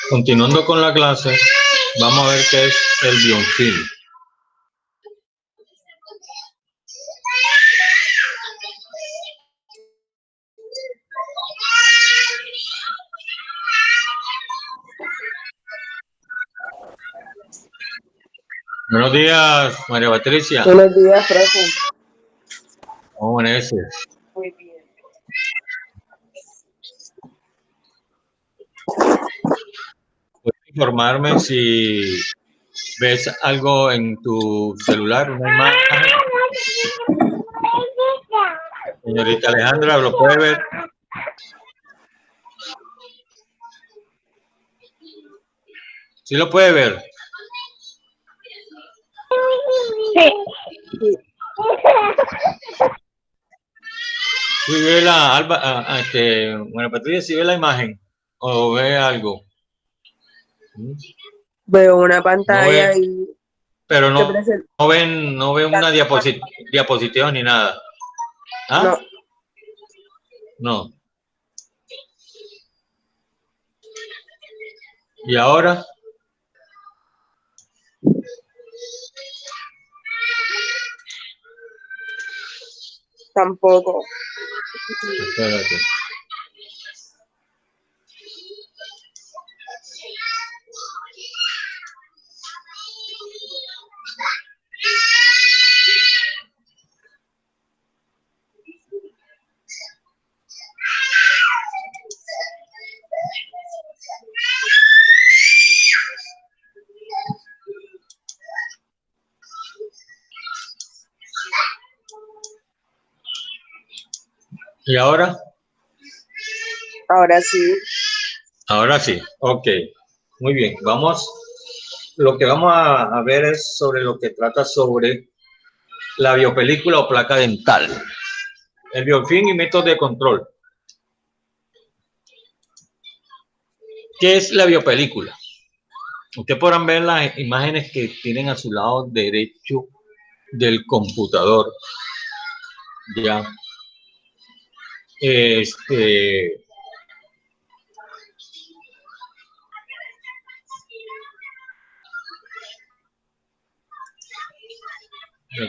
Continuando con la clase, vamos a ver qué es el biofilm. Buenos días, María Patricia. Buenos días, profe. ¿Cómo amaneces? Muy bien. ¿Puedes informarme si ves algo en tu celular, una imagen? Señorita Alejandra, ¿lo puede ver? ¿Sí lo puede ver? Sí. ¿Sí ve la María Patricia, si ve la imagen o ve algo? Veo una No pantalla ve, y pero te no presenta. ven una diapositiva ni nada. ¿Ah? No, No. ¿Y ahora? tampoco. Espérate. ¿Y ahora? Ahora sí. Ahora sí, ok. Muy bien, lo que vamos a ver es sobre lo que trata sobre la biopelícula o placa dental. El biofilm y métodos de control. ¿Qué es la biopelícula? Ustedes podrán ver las imágenes que tienen a su lado derecho del computador. Ya. El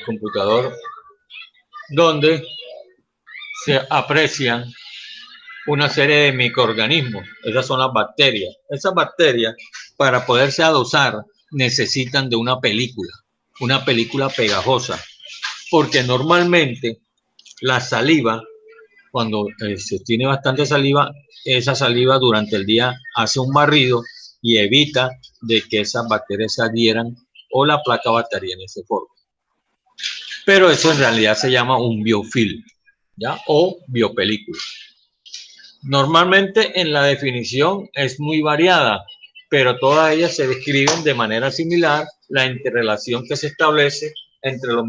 computador donde se aprecian una serie de microorganismos. Esas son las bacterias. Esas bacterias, para poderse adosar, necesitan de una película pegajosa, porque normalmente la saliva, cuando se tiene bastante saliva, esa saliva durante el día hace un barrido y evita de que esas bacterias se adhieran o la placa bacteriana se forme. Pero eso en realidad se llama un biofilm, ¿ya? O biopelícula. Normalmente en la definición es muy variada, pero todas ellas se describen de manera similar la interrelación que se establece entre los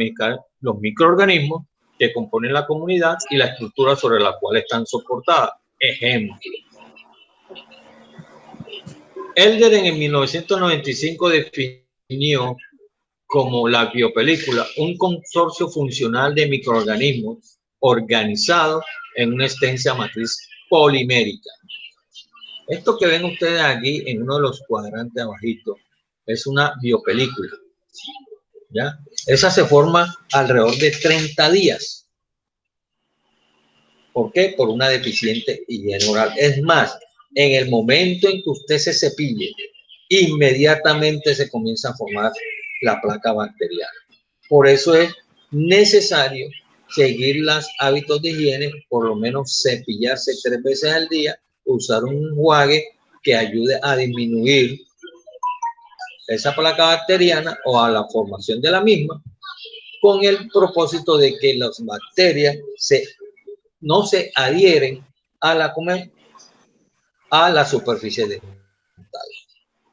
microorganismos que componen la comunidad y la estructura sobre la cual están soportadas. Ejemplo. Elderen en 1995 definió como la biopelícula un consorcio funcional de microorganismos organizados en una extensa matriz polimérica. Esto que ven ustedes aquí en uno de los cuadrantes abajito es una biopelícula, ¿ya? Esa se forma alrededor de 30 días. ¿Por qué? Por una deficiente higiene oral. Es más, en el momento en que usted se cepille, inmediatamente se comienza a formar la placa bacteriana. Por eso es necesario seguir los hábitos de higiene, por lo menos cepillarse 3 veces al día, usar un enjuague que ayude a disminuir esa placa bacteriana o a la formación de la misma, con el propósito de que las bacterias no se adhieren a la superficie dental.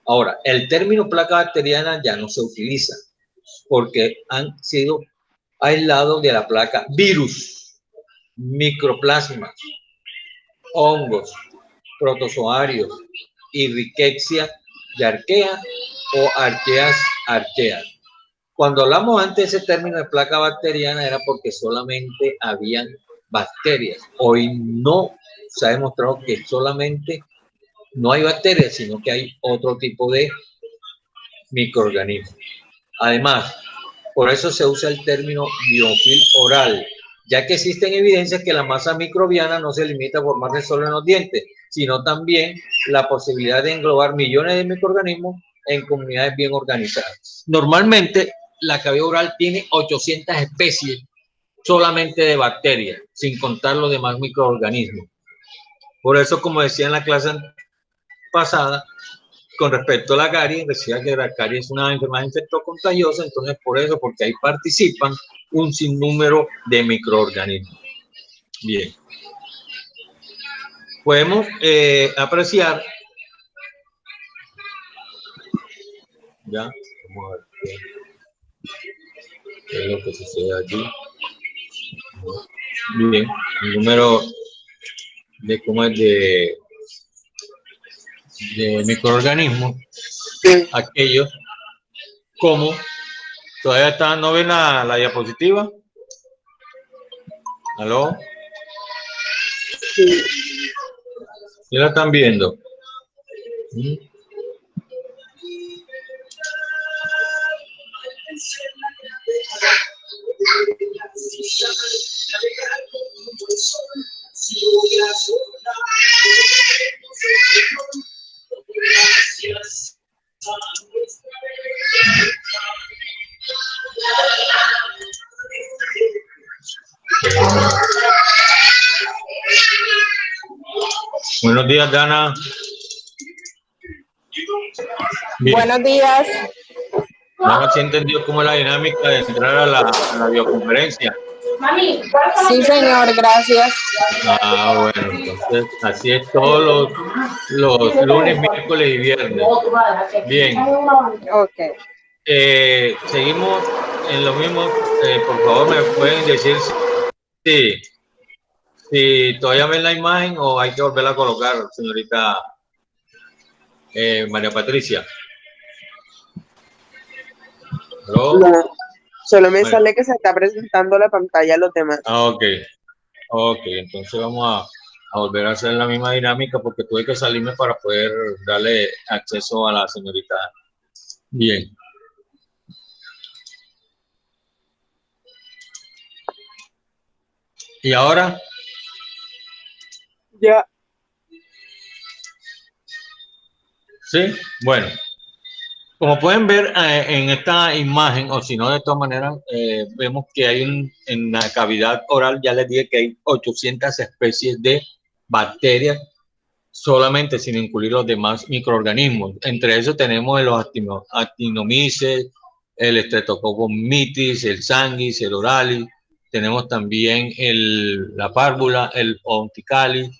Ahora, el término placa bacteriana ya no se utiliza porque han sido aislados de la placa virus, microplasmas, hongos, protozoarios y Rickettsia de arquea o arqueas arqueas. Cuando hablamos antes de ese término de placa bacteriana era porque solamente habían bacterias. Hoy no se ha demostrado que solamente no hay bacterias, sino que hay otro tipo de microorganismos. Además, por eso se usa el término biofilm oral, ya que existen evidencias que la masa microbiana no se limita a formarse solo en los dientes, sino también la posibilidad de englobar millones de microorganismos en comunidades bien organizadas. Normalmente, la cavidad oral tiene 800 especies solamente de bacterias, sin contar los demás microorganismos. Por eso, como decía en la clase pasada, con respecto a la caries, decía que la caries es una enfermedad infectocontagiosa, entonces por eso, porque ahí participan un sinnúmero de microorganismos. Bien. Podemos apreciar, ya, vamos a ver qué es lo que sucede aquí. Bien, el número de cómo es de microorganismos, aquellos como, todavía está, ¿no ven la diapositiva? ¿Aló? Sí. ¿Sí la están viendo? Buenos días, Dana. Bien. Buenos días. Dana, ¿sí entendió cómo es la dinámica de entrar a la videoconferencia? Sí, señor, gracias. Ah, bueno, entonces así es todos los lunes, miércoles y viernes. Bien. Ok. Seguimos en lo mismo. Por favor, ¿me pueden decir si todavía ven la imagen o hay que volverla a colocar, señorita María Patricia? ¿Aló? No, solo me Bueno. sale que se está presentando la pantalla a los demás. Ah, ok. Ok, entonces vamos a volver a hacer la misma dinámica porque tuve que salirme para poder darle acceso a la señorita. Bien. ¿Y ahora? Ya. Sí, bueno. Como pueden ver en esta imagen, o si no, de todas maneras, vemos que hay en la cavidad oral, ya les dije que hay 800 especies de bacterias, solamente sin incluir los demás microorganismos. Entre esos tenemos los actinomyces, el Streptococcus mitis, el Sanguis, el Oralis, tenemos también la párvula, el Ponticalis,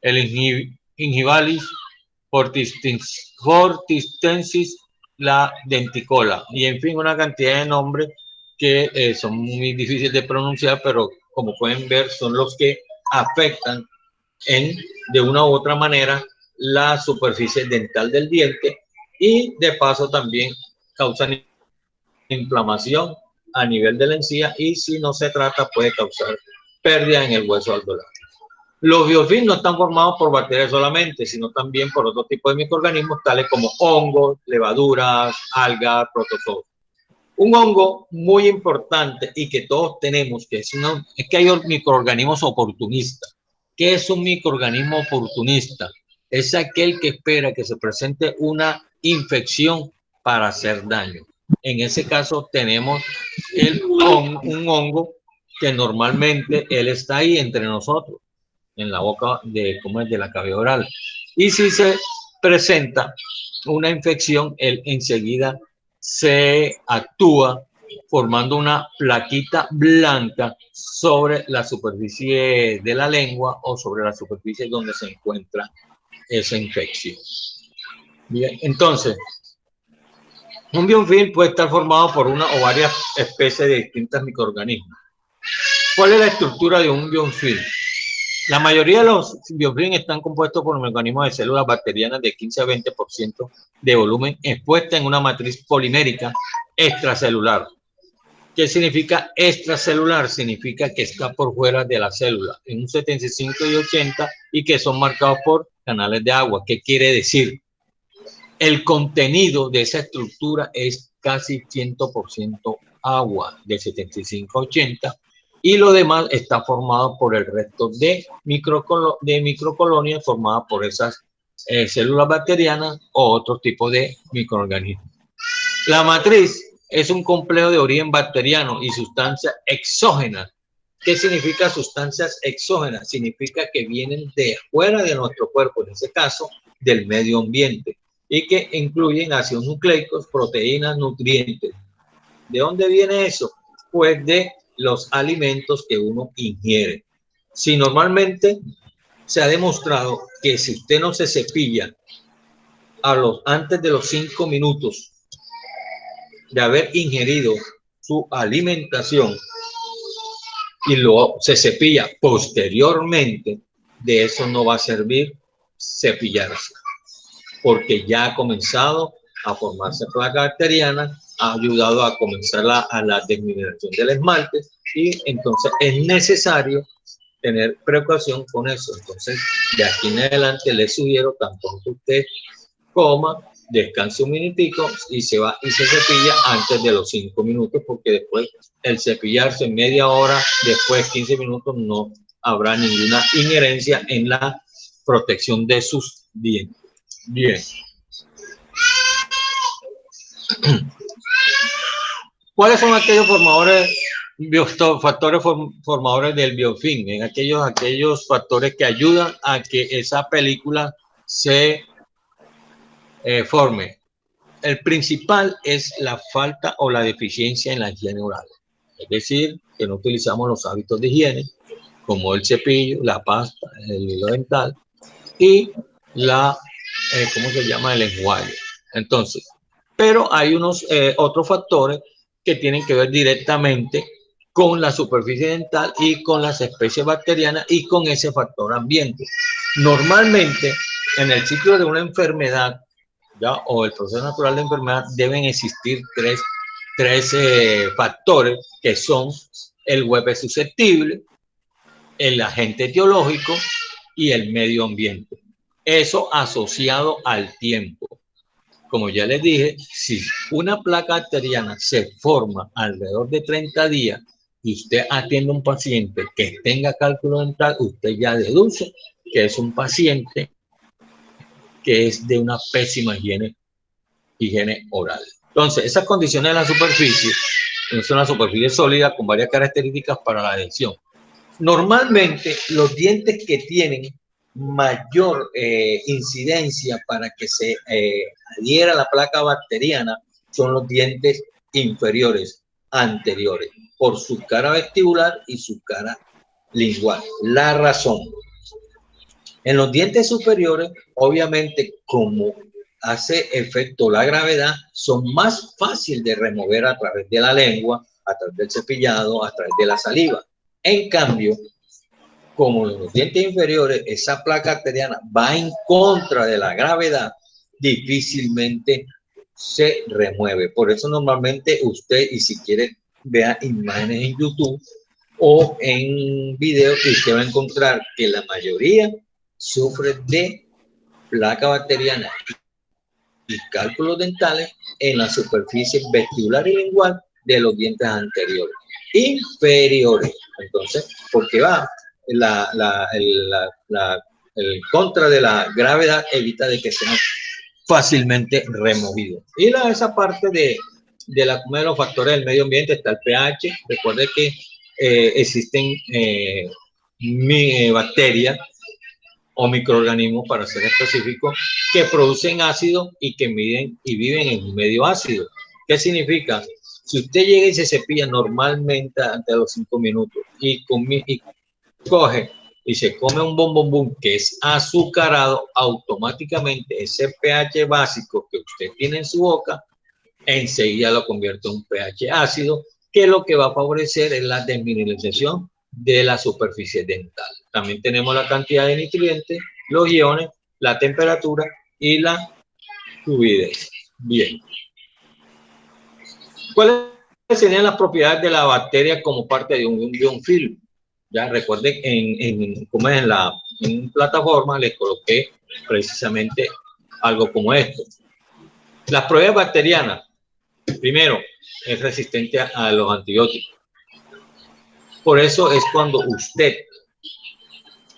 el Ingivalis, Fortistensis, la denticola, y en fin, una cantidad de nombres que son muy difíciles de pronunciar, pero como pueden ver, son los que afectan de una u otra manera la superficie dental del diente y de paso también causan inflamación a nivel de la encía y si no se trata puede causar pérdida en el hueso alveolar. Los biofilms no están formados por bacterias solamente, sino también por otro tipo de microorganismos tales como hongos, levaduras, algas, protozoos. Un hongo muy importante y que todos tenemos, es que hay microorganismos oportunistas. ¿Qué es un microorganismo oportunista? Es aquel que espera que se presente una infección para hacer daño. En ese caso tenemos un hongo que normalmente él está ahí entre nosotros, en la boca de la cavidad oral. Y si se presenta una infección, él enseguida se actúa formando una plaquita blanca sobre la superficie de la lengua o sobre la superficie donde se encuentra esa infección. Bien, entonces, un biofilm puede estar formado por una o varias especies de distintos microorganismos. ¿Cuál es la estructura de un biofilm? La mayoría de los biofilms están compuestos por organismos de células bacterianas de 15 a 20% de volumen expuesta en una matriz polimérica extracelular. ¿Qué significa extracelular? Significa que está por fuera de la célula, en un 75 y 80, y que son marcados por canales de agua. ¿Qué quiere decir? El contenido de esa estructura es casi 100% agua, de 75 a 80, y lo demás está formado por el resto de microcolonias formadas por esas células bacterianas o otro tipo de microorganismos. La matriz es un complejo de origen bacteriano y sustancias exógenas. ¿Qué significa sustancias exógenas? Significa que vienen de fuera de nuestro cuerpo, en ese caso, del medio ambiente, y que incluyen ácidos nucleicos, proteínas, nutrientes. ¿De dónde viene eso? Pues de los alimentos que uno ingiere. Si normalmente se ha demostrado que si usted no se cepilla antes de los 5 minutos de haber ingerido su alimentación y se cepilla posteriormente, de eso no va a servir cepillarse, porque ya ha comenzado a formarse placa bacteriana, ha ayudado a comenzar a la desmineralización del esmalte, y entonces es necesario tener precaución con eso. Entonces, de aquí en adelante le sugiero, tan pronto usted coma, descanse un minutico y se va y se cepilla antes de los 5 minutos, porque después el cepillarse media hora, después 15 minutos, no habrá ninguna injerencia en la protección de sus dientes. Bien. ¿Cuáles son aquellos factores formadores del biofilm? Aquellos factores que ayudan a que esa película se forme. El principal es la falta o la deficiencia en la higiene oral. Es decir, que no utilizamos los hábitos de higiene, como el cepillo, la pasta, el hilo dental y ¿cómo se llama? El enjuague. Entonces, pero hay otros factores que tienen que ver directamente con la superficie dental y con las especies bacterianas y con ese factor ambiente. Normalmente, en el ciclo de una enfermedad, ¿ya? O el proceso natural de enfermedad, deben existir tres factores, que son el huésped susceptible, el agente etiológico y el medio ambiente. Eso asociado al tiempo. Como ya les dije, si una placa bacteriana se forma alrededor de 30 días y usted atiende a un paciente que tenga cálculo dental, usted ya deduce que es un paciente que es de una pésima higiene oral. Entonces, esas condiciones de la superficie es una superficie sólida con varias características para la adhesión. Normalmente, los dientes que tienen mayor incidencia para que se adhiera la placa bacteriana son los dientes inferiores, anteriores, por su cara vestibular y su cara lingual. La razón: en los dientes superiores, obviamente, como hace efecto la gravedad, son más fáciles de remover a través de la lengua, a través del cepillado, a través de la saliva. En cambio, como en los dientes inferiores, esa placa bacteriana va en contra de la gravedad, difícilmente se remueve. Por eso normalmente usted, y si quiere, vea imágenes en YouTube o en videos, que usted va a encontrar que la mayoría sufre de placa bacteriana y cálculos dentales en la superficie vestibular y lingual de los dientes anteriores, inferiores. Entonces, porque va el contra de la gravedad, evita de que sean fácilmente removidos. Y esa parte de los factores del medio ambiente está el pH. Recuerde que existen bacterias o microorganismos, para ser específico, que producen ácido y que viven en un medio ácido. ¿Qué significa? Si usted llega y se cepilla normalmente antes de los 5 minutos y coge y se come un bombombón que es azucarado, automáticamente ese pH básico que usted tiene en su boca enseguida lo convierte en un pH ácido, que lo que va a favorecer es la desmineralización de la superficie dental. También tenemos la cantidad de nutrientes, los iones, la temperatura y la fluidez. Bien. ¿Cuál serían las propiedades de la bacteria como parte de un biofilm. Ya recuerden, como es en plataforma, les coloqué precisamente algo como esto. Las propiedades bacterianas, primero, es resistente a los antibióticos. Por eso es cuando usted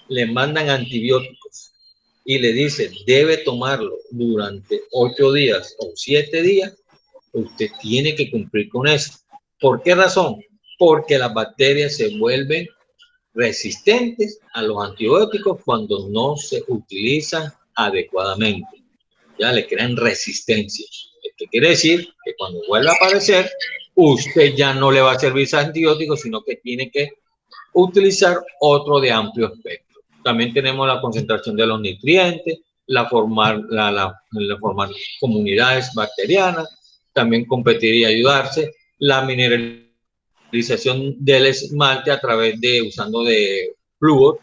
le mandan antibióticos y le dicen debe tomarlo durante 8 días o 7 días, usted tiene que cumplir con eso. ¿Por qué razón? Porque las bacterias se vuelven resistentes a los antibióticos cuando no se utilizan adecuadamente. Ya le crean resistencia. Esto quiere decir que cuando vuelva a aparecer, usted ya no le va a servir ese antibiótico, sino que tiene que utilizar otro de amplio espectro. También tenemos la concentración de los nutrientes, formar comunidades bacterianas, también competir y ayudarse, la mineralización del esmalte a través de usando de flúor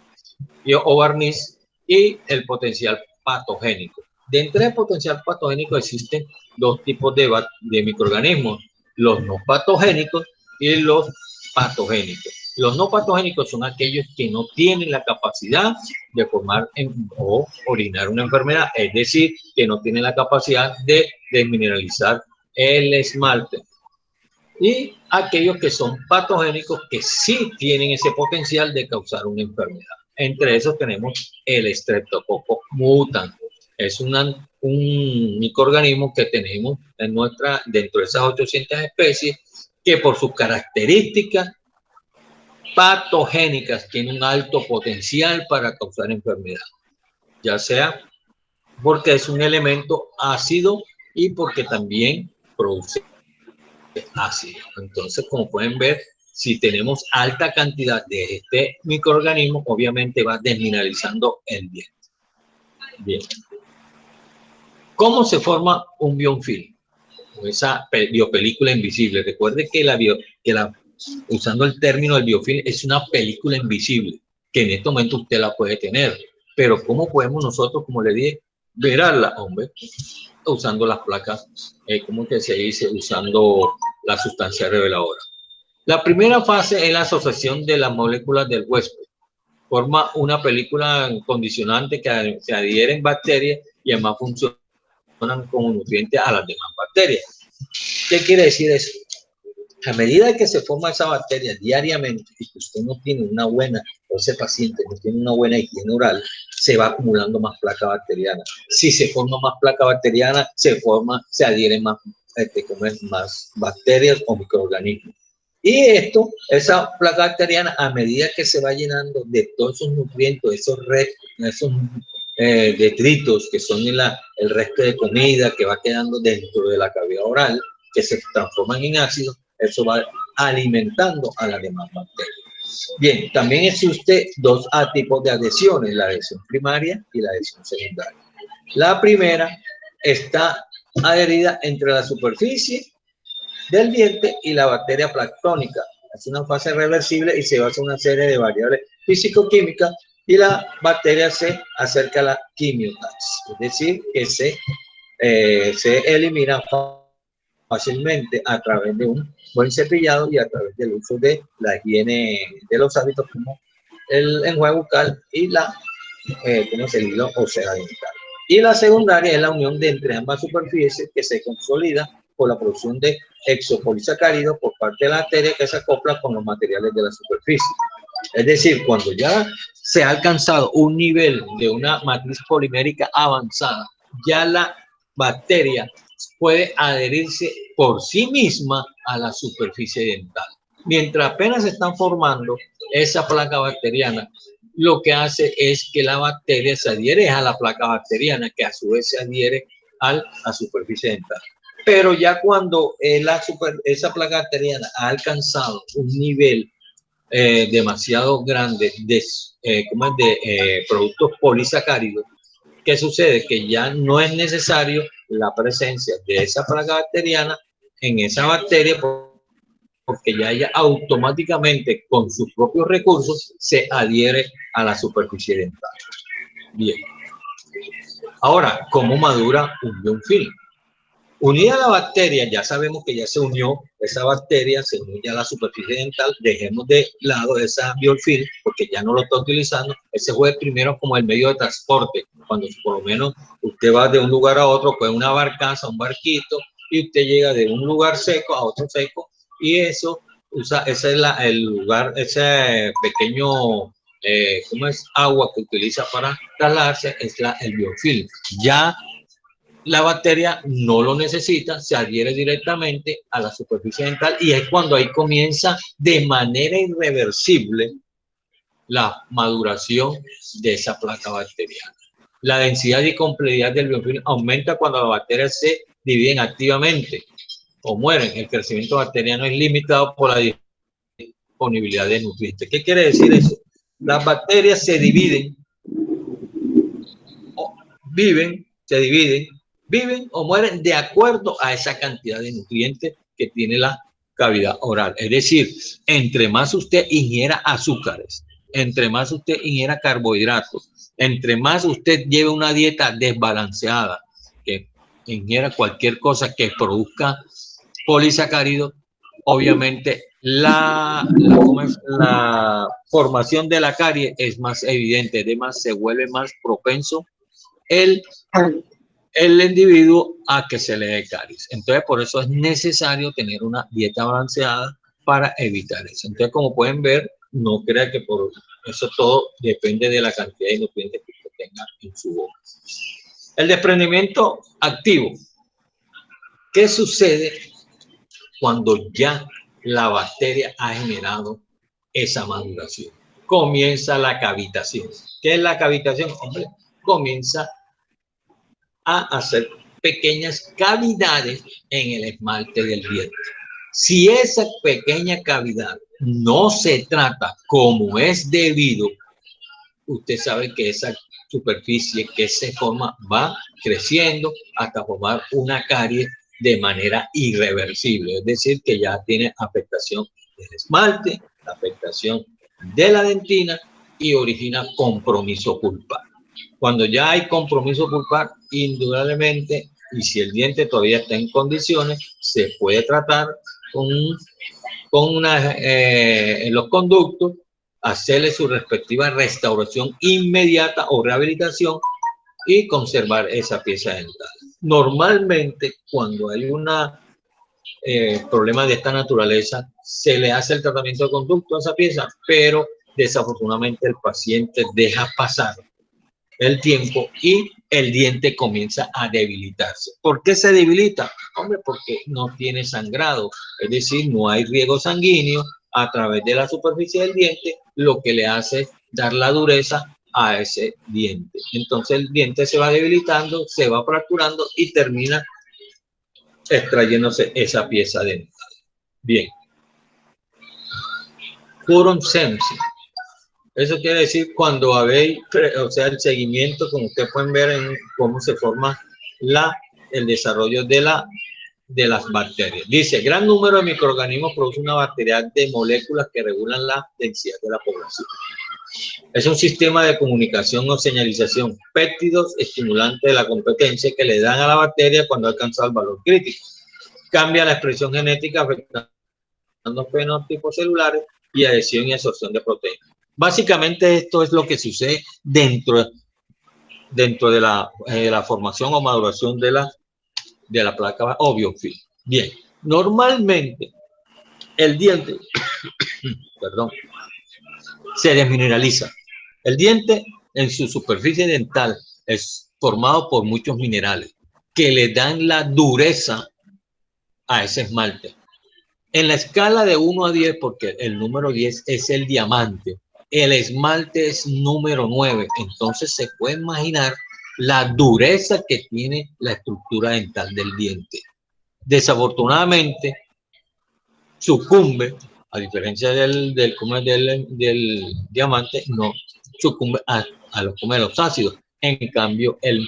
o barniz y el potencial patogénico. Dentro del potencial patogénico existen dos tipos de microorganismos, los no patogénicos y los patogénicos. Los no patogénicos son aquellos que no tienen la capacidad de formar o originar una enfermedad, es decir, que no tienen la capacidad de desmineralizar el esmalte. Y aquellos que son patogénicos que sí tienen ese potencial de causar una enfermedad. Entre esos tenemos el Streptococcus mutans. Es un microorganismo que tenemos dentro de esas 800 especies que por sus características patogénicas tiene un alto potencial para causar enfermedad, ya sea porque es un elemento ácido y porque también produce ácido. Entonces, como pueden ver, si tenemos alta cantidad de este microorganismo, obviamente va desmineralizando el diente. Bien. ¿Cómo se forma un biofilm? Esa biopelícula invisible. Recuerde que usando el término del biofilm, es una película invisible, que en este momento usted la puede tener. Pero ¿cómo podemos nosotros, como le dije, verla, hombre? Usando las placas, ¿cómo que se dice? Usando la sustancia reveladora. La primera fase es la asociación de las moléculas del huésped. Forma una película condicionante que se adhieren bacterias y además funcionan como nutrientes a las demás bacterias. ¿Qué quiere decir eso? A medida que se forma esa bacteria diariamente y que usted no tiene una buena, o ese paciente no tiene una buena higiene oral, se va acumulando más placa bacteriana. Si se forma más placa bacteriana, se adhieren más bacterias o microorganismos. Y esa placa bacteriana, a medida que se va llenando de todos esos nutrientes, esos detritos que son el resto de comida que va quedando dentro de la cavidad oral, que se transforman en ácido, eso va alimentando a las demás bacterias. Bien, también existe dos tipos de adhesiones, la adhesión primaria y la adhesión secundaria. La primera está adherida entre la superficie del diente y la bacteria planctónica. Es una fase reversible y se basa en una serie de variables físico-químicas y la bacteria se acerca a la quimiotaxis, es decir, que se elimina fácilmente a través de un buen cepillado y a través del uso de la higiene de los hábitos como el enjuague bucal y el hilo óseo dental. Y la secundaria es la unión de entre ambas superficies que se consolida por la producción de exopolisacáridos por parte de la bacteria que se acopla con los materiales de la superficie. Es decir, cuando ya se ha alcanzado un nivel de una matriz polimérica avanzada, ya la bacteria puede adherirse por sí misma a la superficie dental. Mientras apenas se están formando esa placa bacteriana, lo que hace es que la bacteria se adhiere a la placa bacteriana, que a su vez se adhiere a la superficie dental. Pero ya cuando esa placa bacteriana ha alcanzado un nivel demasiado grande de productos polisacáridos, ¿qué sucede? Que ya no es necesario la presencia de esa placa bacteriana en esa bacteria porque ya ella automáticamente con sus propios recursos se adhiere a la superficie dental. Bien. Ahora, ¿cómo madura un biofilm? Unida a la bacteria, ya sabemos que ya se unió esa bacteria, se unió ya a la superficie dental, dejemos de lado esa biofilm porque ya no lo está utilizando. Ese fue primero como el medio de transporte, cuando por lo menos usted va de un lugar a otro, pues una barcaza, un barquito, y usted llega de un lugar seco a otro seco, y eso ese es el lugar, ese pequeño, ¿cómo es? Agua que utiliza para trasladarse, es el biofilm. Ya la bacteria no lo necesita, se adhiere directamente a la superficie dental y es cuando ahí comienza de manera irreversible la maduración de esa placa bacteriana. La densidad y complejidad del biofilm aumenta cuando las bacterias se dividen activamente o mueren. El crecimiento bacteriano es limitado por la disponibilidad de nutrientes. ¿Qué quiere decir eso? Las bacterias se dividen, viven o mueren de acuerdo a esa cantidad de nutrientes que tiene la cavidad oral. Es decir, entre más usted ingiera azúcares, entre más usted ingiera carbohidratos, entre más usted lleve una dieta desbalanceada, que ingiera cualquier cosa que produzca polisacáridos, obviamente la formación de la carie es más evidente, además se vuelve más propenso el individuo a que se le dé caries. Entonces, por eso es necesario tener una dieta balanceada para evitar eso. Entonces, como pueden ver, no crea que por eso todo depende de la cantidad de nutrientes que usted tenga en su boca. El desprendimiento activo. ¿Qué sucede cuando ya la bacteria ha generado esa maduración? Comienza la cavitación. ¿Qué es la cavitación? Hombre, comienza a hacer pequeñas cavidades en el esmalte del diente. Si esa pequeña cavidad no se trata como es debido, usted sabe que esa superficie que se forma va creciendo hasta formar una carie de manera irreversible, es decir, que ya tiene afectación del esmalte, afectación de la dentina y origina compromiso pulpar. Cuando ya hay compromiso pulpar, indudablemente, y si el diente todavía está en condiciones, se puede tratar en los conductos, hacerle su respectiva restauración inmediata o rehabilitación y conservar esa pieza dental. Normalmente, cuando hay un problema de esta naturaleza, se le hace el tratamiento de conducto a esa pieza, pero desafortunadamente el paciente deja pasar el tiempo y el diente comienza a debilitarse. ¿Por qué se debilita? Hombre, porque no tiene sangrado, es decir, no hay riego sanguíneo a través de la superficie del diente, lo que le hace dar la dureza a ese diente. Entonces el diente se va debilitando, se va fracturando y termina extrayéndose esa pieza dental. Bien. Quorum sempsi. Eso quiere decir cuando habéis, o sea, el seguimiento, como ustedes pueden ver en cómo se forma el desarrollo de las bacterias. Dice, gran número de microorganismos produce una bacteria de moléculas que regulan la densidad de la población. Es un sistema de comunicación o señalización, péptidos estimulantes de la competencia que le dan a la bacteria cuando alcanza el valor crítico. Cambia la expresión genética afectando fenotipos celulares y adhesión y absorción de proteínas. Básicamente esto es lo que sucede dentro de la formación o maduración de la placa o biofilm. Bien, normalmente el diente perdón, se desmineraliza. El diente en su superficie dental es formado por muchos minerales que le dan la dureza a ese esmalte. En la escala de 1 a 10, porque el número 10 es el diamante, el esmalte es número 9, entonces se puede imaginar la dureza que tiene la estructura dental del diente. Desafortunadamente, sucumbe, a diferencia del diamante, no sucumbe a los ácidos. En cambio, el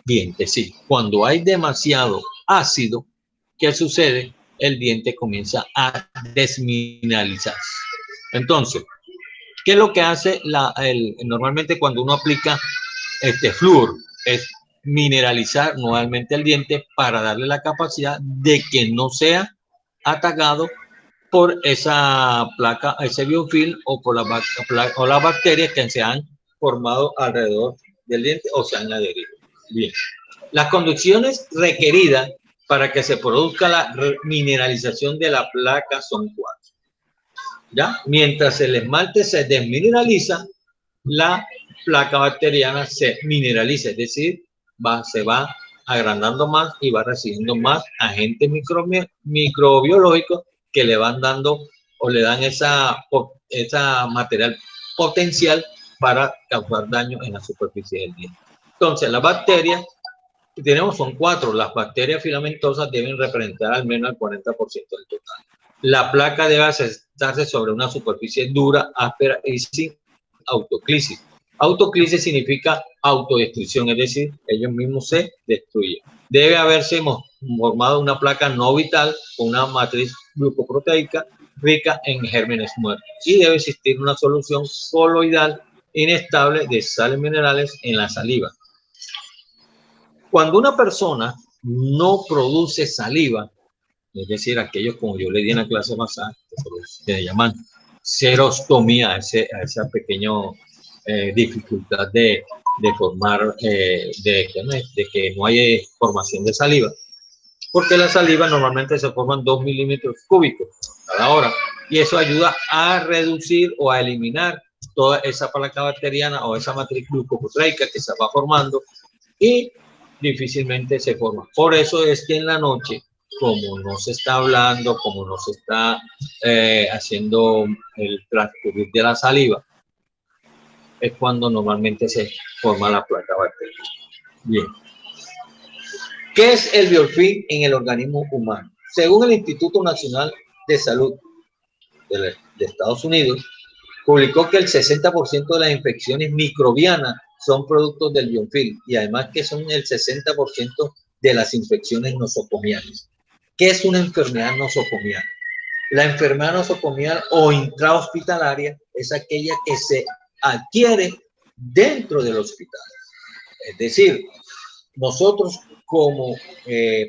diente sí. Cuando hay demasiado ácido, ¿qué sucede? El diente comienza a desmineralizarse. Entonces, ¿qué es lo que hace normalmente cuando uno aplica flúor? Es mineralizar nuevamente el diente para darle la capacidad de que no sea atacado por esa placa, ese biofilm o por las bacterias que se han formado alrededor del diente o se han adherido. Bien. Las condiciones requeridas para que se produzca la mineralización de la placa son 4. ¿Ya? Mientras el esmalte se desmineraliza, la placa bacteriana se mineraliza, es decir, se va agrandando más y va recibiendo más agentes microbiológicos que le van dando o le dan esa material potencial para causar daño en la superficie del diente. Entonces, las bacterias que tenemos son 4. Las bacterias filamentosas deben representar al menos el 40% del total. La placa debe asentarse sobre una superficie dura, áspera y sin autoclisis. Autoclisis significa autodestrucción, es decir, ellos mismos se destruyen. Debe haberse formado una placa no vital con una matriz glucoproteica rica en gérmenes muertos y debe existir una solución coloidal inestable de sales minerales en la saliva. Cuando una persona no produce saliva, es decir, aquellos como yo le di en la clase pasada, que se llaman serostomía, a esa pequeña dificultad de formar, de que no hay formación de saliva, porque la saliva normalmente se forman 2 milímetros cúbicos cada hora, y eso ayuda a reducir o a eliminar toda esa placa bacteriana o esa matriz glucoproteica que se va formando y difícilmente se forma. Por eso es que en la noche, como no se está hablando, como no se está haciendo el transcurrir de la saliva, es cuando normalmente se forma la placa bacteriana. Bien. ¿Qué es el biofilm en el organismo humano? Según el Instituto Nacional de Salud de Estados Unidos, publicó que el 60% de las infecciones microbianas son productos del biofilm y además que son el 60% de las infecciones nosocomiales. ¿Qué es una enfermedad nosocomial? La enfermedad nosocomial o intrahospitalaria es aquella que se adquiere dentro del hospital. Es decir, nosotros como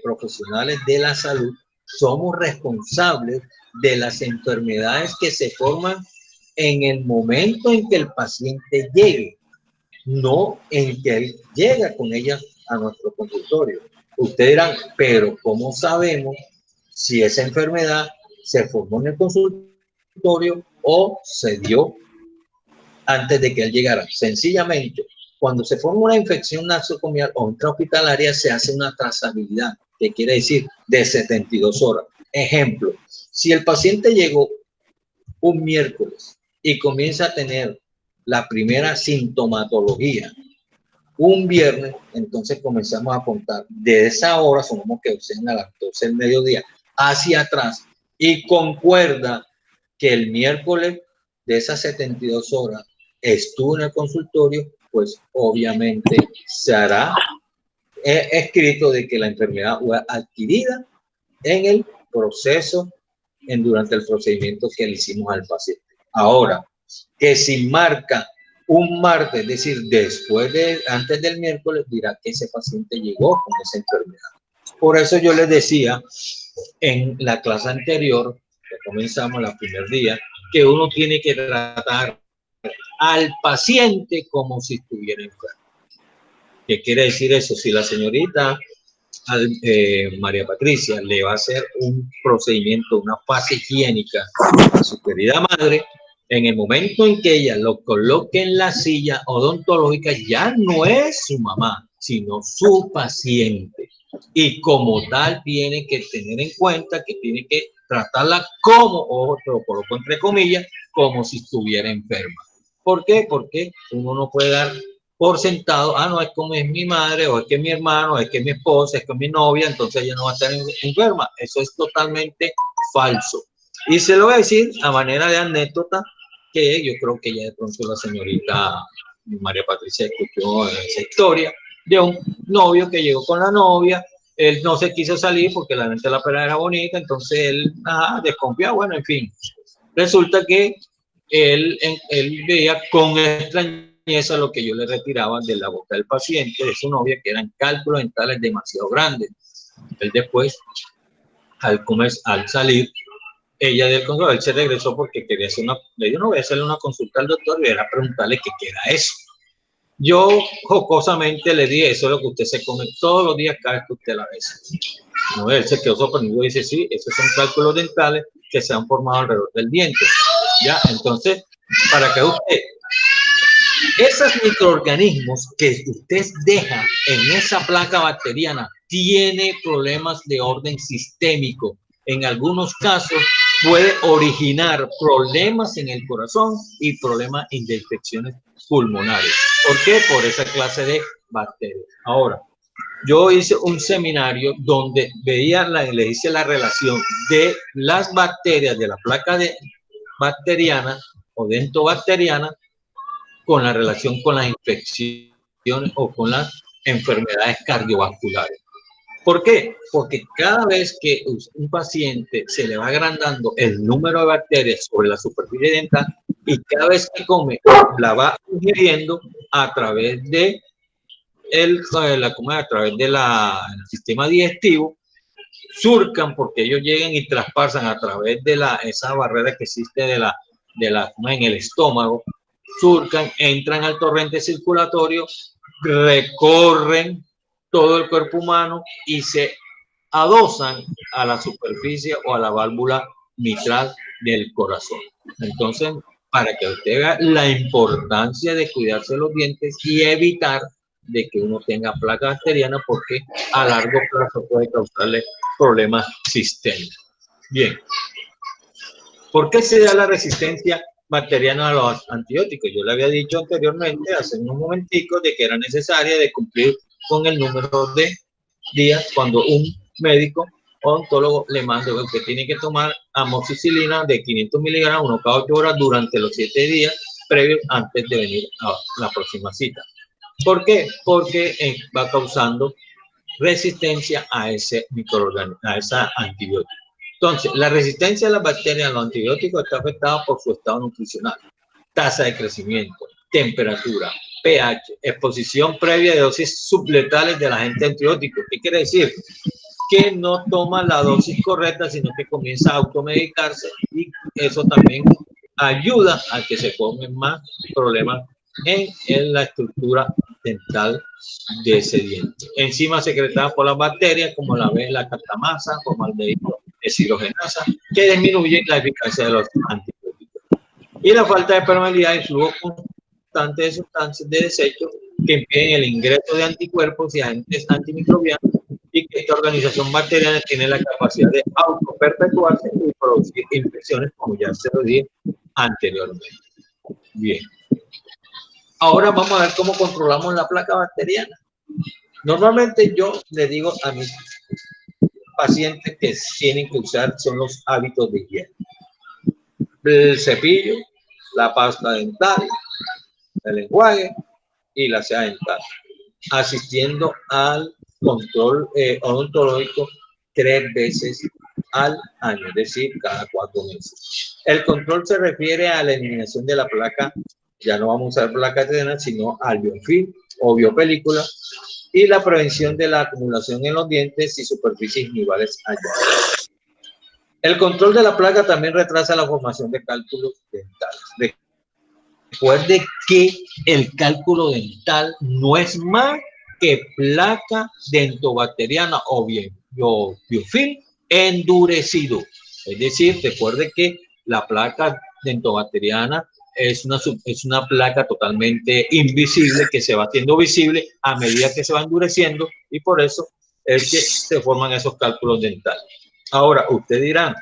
profesionales de la salud somos responsables de las enfermedades que se forman en el momento en que el paciente llegue, no en que él llega con ella a nuestro consultorio. Ustedes dirán, pero ¿cómo sabemos si esa enfermedad se formó en el consultorio o se dio antes de que él llegara? Sencillamente, cuando se forma una infección nosocomial o intrahospitalaria, se hace una trazabilidad, que quiere decir de 72 horas. Ejemplo, si el paciente llegó un miércoles y comienza a tener la primera sintomatología un viernes, entonces comenzamos a contar de esa hora, supongamos que sean a las 12 del mediodía, hacia atrás, y concuerda que el miércoles de esas 72 horas estuvo en el consultorio, pues obviamente se hará escrito de que la enfermedad fue adquirida en el proceso, durante el procedimiento que le hicimos al paciente. Ahora, que si marca un martes, es decir, antes del miércoles, dirá que ese paciente llegó con esa enfermedad. Por eso yo les decía en la clase anterior, que comenzamos el primer día, que uno tiene que tratar al paciente como si estuviera enfermo. ¿Qué quiere decir eso? Si la señorita María Patricia le va a hacer un procedimiento, una fase higiénica a su querida madre, en el momento en que ella lo coloque en la silla odontológica, ya no es su mamá, sino su paciente. Y como tal, tiene que tener en cuenta que tiene que tratarla como, o lo coloco entre comillas, como si estuviera enferma. ¿Por qué? Porque uno no puede dar por sentado, no, es como es mi madre, o es que es mi hermano, es que es mi esposa, es que es mi novia, entonces ella no va a estar enferma. Eso es totalmente falso. Y se lo voy a decir a manera de anécdota, que yo creo que ya de pronto la señorita María Patricia escuchó esa historia de un novio que llegó con la novia. Él no se quiso salir porque la mente de la pera era bonita, entonces él desconfiaba, bueno, en fin. Resulta que él veía con extrañeza y eso es lo que yo le retiraba de la boca del paciente, de su novia, que eran cálculos dentales demasiado grandes. Él después, al salir, ella del consultorio, él se regresó porque quería hacer le dijo, no, voy a hacerle una consulta al doctor y era preguntarle qué era eso. Yo jocosamente le dije, eso es lo que usted se come todos los días cada vez que usted la besa. No, él se quedó sorprendido y dice, sí, esos son cálculos dentales que se han formado alrededor del diente. Ya, entonces, para que usted, esos microorganismos que usted deja en esa placa bacteriana, tiene problemas de orden sistémico. En algunos casos puede originar problemas en el corazón y problemas de infecciones pulmonares. ¿Por qué? Por esa clase de bacterias. Ahora, yo hice un seminario donde le hice la relación de las bacterias de la placa bacteriana o dentobacteriana con la relación con las infecciones o con las enfermedades cardiovasculares. ¿Por qué? Porque cada vez que un paciente se le va agrandando el número de bacterias sobre la superficie dental y cada vez que come la va ingiriendo a través de el sistema digestivo, surcan porque ellos llegan y traspasan a través de esa barrera que existe en el estómago, surcan, entran al torrente circulatorio, recorren todo el cuerpo humano y se adosan a la superficie o a la válvula mitral del corazón. Entonces, para que usted vea la importancia de cuidarse los dientes y evitar de que uno tenga placa bacteriana, porque a largo plazo puede causarle problemas sistémicos. Bien, ¿por qué se da la resistencia bacteriana a los antibióticos? Yo le había dicho anteriormente, hace unos momenticos, de que era necesaria de cumplir con el número de días cuando un médico odontólogo le manda que tiene que tomar amoxicilina de 500 miligramos, uno cada 8 horas durante los 7 días previos antes de venir a la próxima cita. ¿Por qué? Porque va causando resistencia a ese microorganismo, a esa antibiótico. Entonces, la resistencia a las bacterias a los antibióticos está afectada por su estado nutricional, tasa de crecimiento, temperatura, pH, exposición previa de dosis subletales del agente antibiótico. ¿Qué quiere decir? Que no toma la dosis correcta, sino que comienza a automedicarse, y eso también ayuda a que se formen más problemas en la estructura dental de ese diente. Enzimas secretadas por las bacterias, como la beta-lactamasa, formaldehído, deshidrogenasa, que disminuyen la eficacia de los antibióticos. Y la falta de permeabilidad y flujo constante de sustancias de desecho que impiden el ingreso de anticuerpos y agentes antimicrobianos, y que esta organización bacteriana tiene la capacidad de autoperpetuarse y producir infecciones, como ya se lo dije anteriormente. Bien. Ahora vamos a ver cómo controlamos la placa bacteriana. Normalmente yo le digo a mis pacientes que tienen que usar son los hábitos de higiene. El cepillo, la pasta dental, el enjuague y la seda dental, asistiendo al control odontológico 3 veces al año, es decir, cada 4 meses. El control se refiere a la eliminación de la placa, ya no vamos a usar placa bacteriana, sino al biofilm o biopelícula, y la prevención de la acumulación en los dientes y superficies gingival allá. El control de la placa también retrasa la formación de cálculos dentales. Recuerde que el cálculo dental no es más que placa dentobacteriana o bien biofilm endurecido. Es decir, recuerde que la placa dentobacteriana es una placa totalmente invisible que se va haciendo visible a medida que se va endureciendo, y por eso es que se forman esos cálculos dentales. Ahora, usted dirá,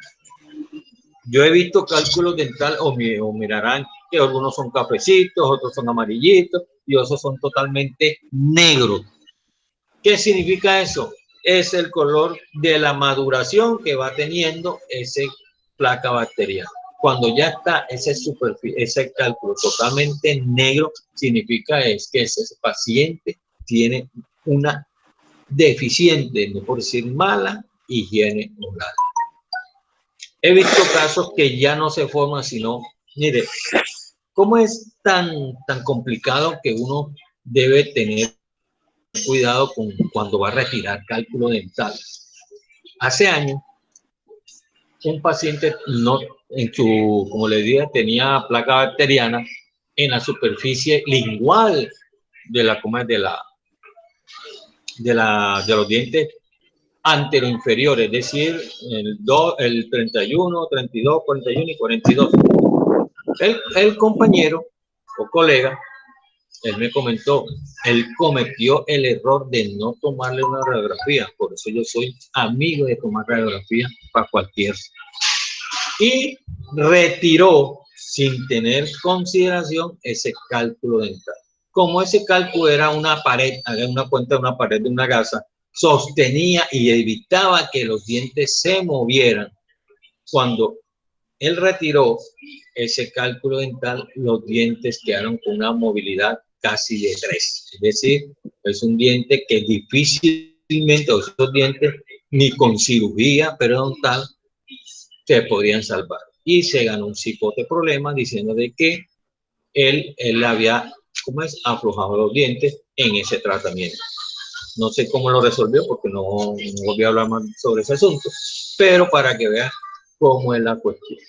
yo he visto cálculos dentales o mirarán que algunos son cafecitos, otros son amarillitos y otros son totalmente negros. ¿Qué significa eso? Es el color de la maduración que va teniendo esa placa bacteriana. Cuando ya está ese cálculo totalmente negro, significa es que ese paciente tiene una deficiente, no por decir mala, higiene oral. He visto casos que ya no se forman, sino, mire, ¿Cómo es tan complicado que uno debe tener cuidado cuando va a retirar cálculo dental? Hace años, un paciente como le dije, tenía placa bacteriana en la superficie lingual de de los dientes anteroinferiores, es decir, el 31, 32, 41 y 42. El compañero o colega, él me comentó, él cometió el error de no tomarle una radiografía, por eso yo soy amigo de tomar radiografía para cualquier. Y retiró sin tener consideración ese cálculo dental. Como ese cálculo era una pared, haga una cuenta de una pared de una casa, sostenía y evitaba que los dientes se movieran. Cuando él retiró ese cálculo dental, los dientes quedaron con una movilidad casi de 3. Es decir, es un diente que difícilmente, esos dientes, ni con cirugía periodontal, se podrían salvar. Y se ganó un cipote problema diciendo de que él había, aflojado los dientes en ese tratamiento. No sé cómo lo resolvió porque no volví a hablar más sobre ese asunto, pero para que vean cómo es la cuestión.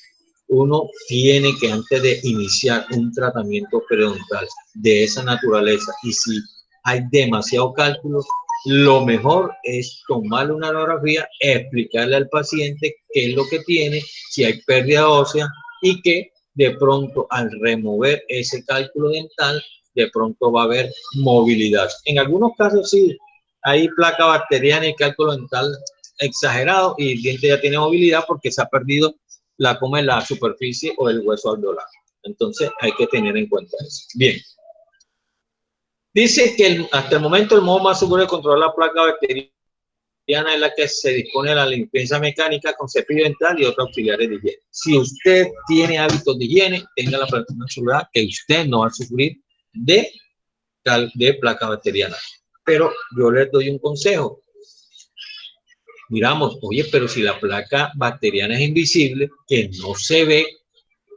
Uno tiene que, antes de iniciar un tratamiento periodontal de esa naturaleza, y si hay demasiado cálculo, lo mejor es tomarle una radiografía, explicarle al paciente qué es lo que tiene, si hay pérdida ósea, y que de pronto al remover ese cálculo dental, de pronto va a haber movilidad. En algunos casos sí, hay placa bacteriana y cálculo dental exagerado y el diente ya tiene movilidad porque se ha perdido la superficie o el hueso alveolar. Entonces hay que tener en cuenta eso. Bien. Dice que hasta el momento el modo más seguro de controlar la placa bacteriana es la que se dispone de la limpieza mecánica con cepillo dental y otros auxiliares de higiene. Si usted tiene hábitos de higiene, tenga la seguridad que usted no va a sufrir de placa bacteriana. Pero yo les doy un consejo. Miramos, oye, pero si la placa bacteriana es invisible, que no se ve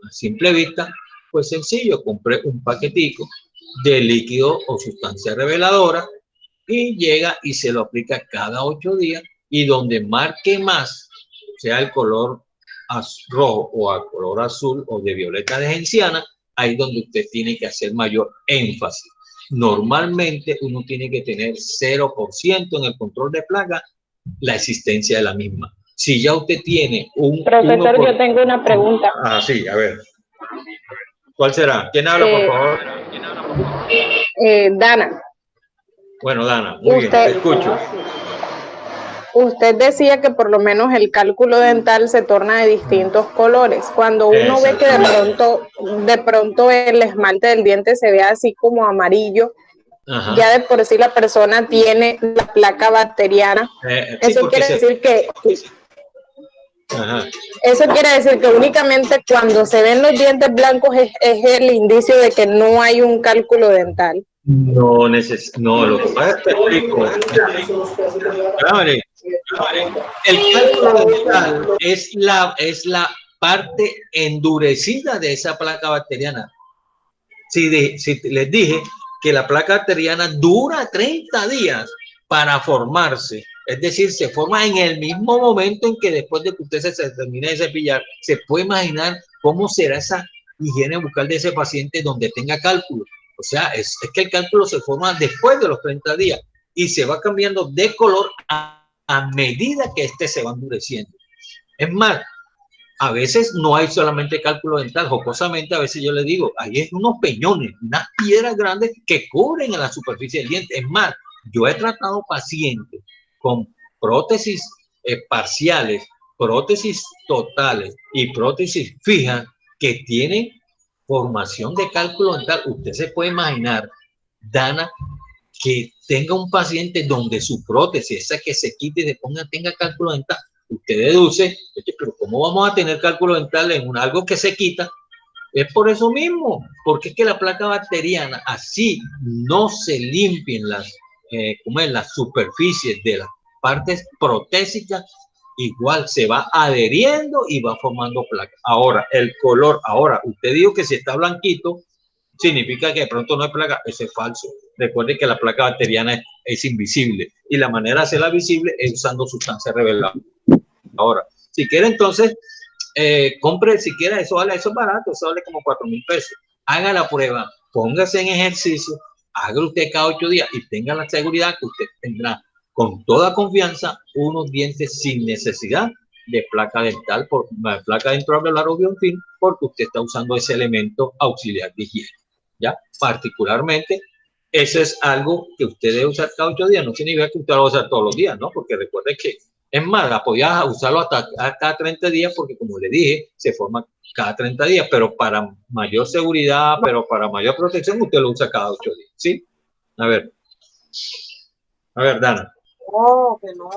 a simple vista, pues sencillo, compré un paquetico de líquido o sustancia reveladora y llega y se lo aplica cada 8 días, y donde marque más, sea el color rojo o al color azul o de violeta de genciana, ahí donde usted tiene que hacer mayor énfasis. Normalmente uno tiene que tener 0% en el control de plaga, la existencia de la misma. Si ya usted tiene un... Profesor, yo tengo una pregunta. Ah, sí, a ver. ¿Cuál será? ¿Quién habla, por favor? Dana. Bueno, Dana, muy bien, te escucho. Usted decía que por lo menos el cálculo dental se torna de distintos colores. Cuando uno ve que de pronto el esmalte del diente se ve así como amarillo, ajá, ya de por sí la persona tiene la placa bacteriana. Eso quiere decir que... Ajá. Eso quiere decir que únicamente cuando se ven los dientes blancos es el indicio de que no hay un cálculo dental. No, lo que pasa es que el cálculo dental es la parte endurecida de esa placa bacteriana. Si les dije que la placa bacteriana dura 30 días para formarse, es decir, se forma en el mismo momento en que después de que usted se termine de cepillar, se puede imaginar cómo será esa higiene bucal de ese paciente donde tenga cálculo. O sea, es que el cálculo se forma después de los 30 días y se va cambiando de color a medida que este se va endureciendo. Es más, a veces no hay solamente cálculo dental, jocosamente a veces yo le digo, hay unos peñones, unas piedras grandes que cubren a la superficie del diente. Es más, yo he tratado pacientes con prótesis parciales, prótesis totales y prótesis fijas que tienen formación de cálculo dental. Usted se puede imaginar, Dana, que tenga un paciente donde su prótesis, esa que se quite y tenga cálculo dental. Usted deduce, pero ¿cómo vamos a tener cálculo dental en algo que se quita? Es por eso mismo, porque es que la placa bacteriana, así no se limpien las superficies de las partes protésicas, igual se va adheriendo y va formando placa. Ahora, el color, ahora, usted dijo que si está blanquito, significa que de pronto no hay placa. Eso es falso. Recuerde que la placa bacteriana es invisible y la manera de hacerla visible es usando sustancias reveladas. Ahora, si quiere entonces, compre siquiera, eso es barato, eso vale como 4,000 pesos. Haga la prueba, póngase en ejercicio, haga usted cada 8 días y tenga la seguridad que usted tendrá con toda confianza unos dientes sin necesidad de placa dental, por placa dental o biofilm, porque usted está usando ese elemento auxiliar de higiene. ¿Ya? Particularmente, eso es algo que usted debe usar cada 8 días, no significa que usted lo va a usar todos los días, ¿no? Porque recuerde que, es más, la podía usarlo hasta cada 30 días, porque como le dije, se forma cada 30 días, pero para mayor seguridad, pero para mayor protección, usted lo usa cada 8 días, ¿sí? A ver, Dana. No, que no.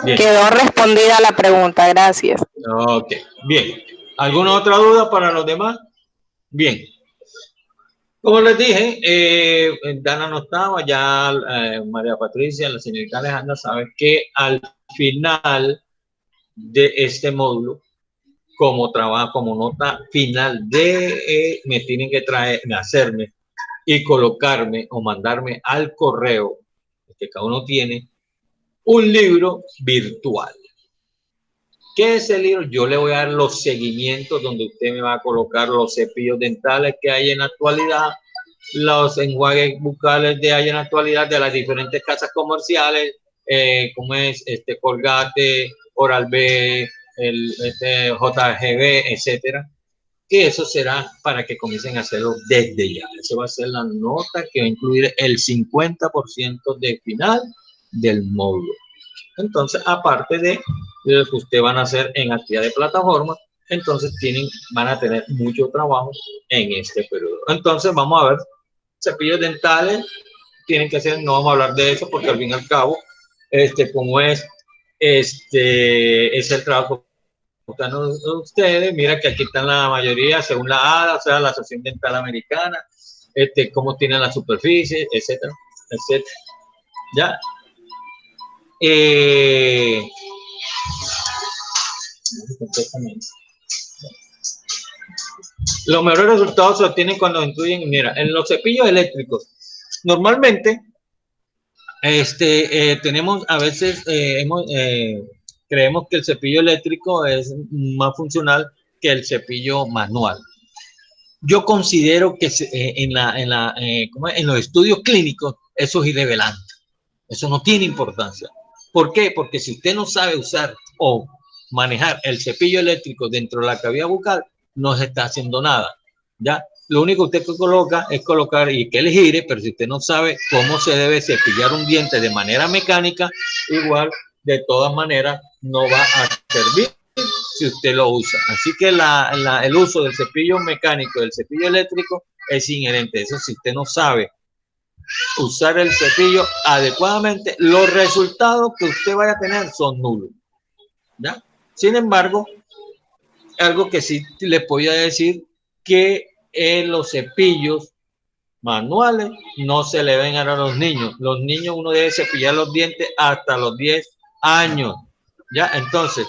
Bien. Quedó respondida la pregunta, gracias. Ok, bien. ¿Alguna otra duda para los demás? Bien. Como les dije, Dana no estaba, ya María Patricia, la señorita Alejandra sabe que al final de este módulo, como trabajo, como nota final me tienen que hacerme y colocarme o mandarme al correo que cada uno tiene un libro virtual. ¿Qué es el libro? Yo le voy a dar los seguimientos donde usted me va a colocar los cepillos dentales que hay en la actualidad, los enjuagues bucales que hay en la actualidad de las diferentes casas comerciales, como es Colgate, Oral-B, JGB, etcétera. Que eso será para que comiencen a hacerlo desde ya. Eso va a ser la nota que va a incluir el 50% del final del módulo. Entonces, aparte de lo que ustedes van a hacer en actividad de plataforma, entonces van a tener mucho trabajo en este periodo. Entonces, vamos a ver, cepillos dentales tienen que ser, no vamos a hablar de eso porque al fin y al cabo, como es el trabajo ustedes, mira que aquí están la mayoría, según la ADA, o sea, la Asociación Dental Americana, cómo tienen la superficie, etcétera, etcétera. ¿Ya? Los mejores resultados se obtienen cuando incluyen, mira, en los cepillos eléctricos, normalmente, tenemos, a veces, creemos que el cepillo eléctrico es más funcional que el cepillo manual. Yo considero que en los estudios clínicos eso es irrelevante. Eso no tiene importancia. ¿Por qué? Porque si usted no sabe usar o manejar el cepillo eléctrico dentro de la cavidad bucal, no se está haciendo nada. ¿Ya? Lo único que usted coloca es colocar y que él gire, pero si usted no sabe cómo se debe cepillar un diente de manera mecánica, igual, de todas maneras, no va a servir si usted lo usa. Así que el uso del cepillo mecánico y del cepillo eléctrico es inherente. Eso, si usted no sabe usar el cepillo adecuadamente, los resultados que usted vaya a tener son nulos. ¿Ya? Sin embargo, algo que sí les podía decir, que los cepillos manuales no se le ven a los niños. Los niños uno debe cepillar los dientes hasta los 10 años. ¿Ya? Entonces,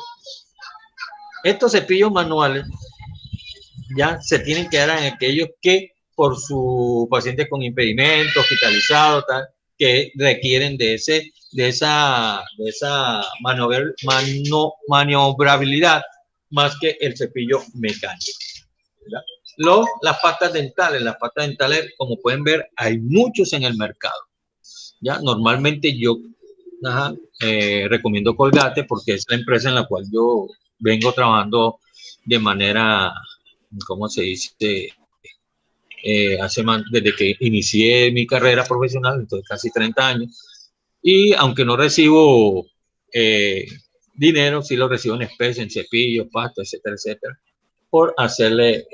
estos cepillos manuales ya se tienen que dar en aquellos que por su paciente con impedimento, hospitalizado, tal, que requieren de esa maniobrabilidad más que el cepillo mecánico. Las pastas dentales, como pueden ver, hay muchos en el mercado. ¿Ya? Normalmente yo recomiendo Colgate porque es la empresa en la cual yo vengo trabajando de manera, ¿cómo se dice? Desde que inicié mi carrera profesional, entonces casi 30 años, y aunque no recibo dinero, sí lo recibo en especie, en cepillos, pasta, etcétera, etcétera, por hacerle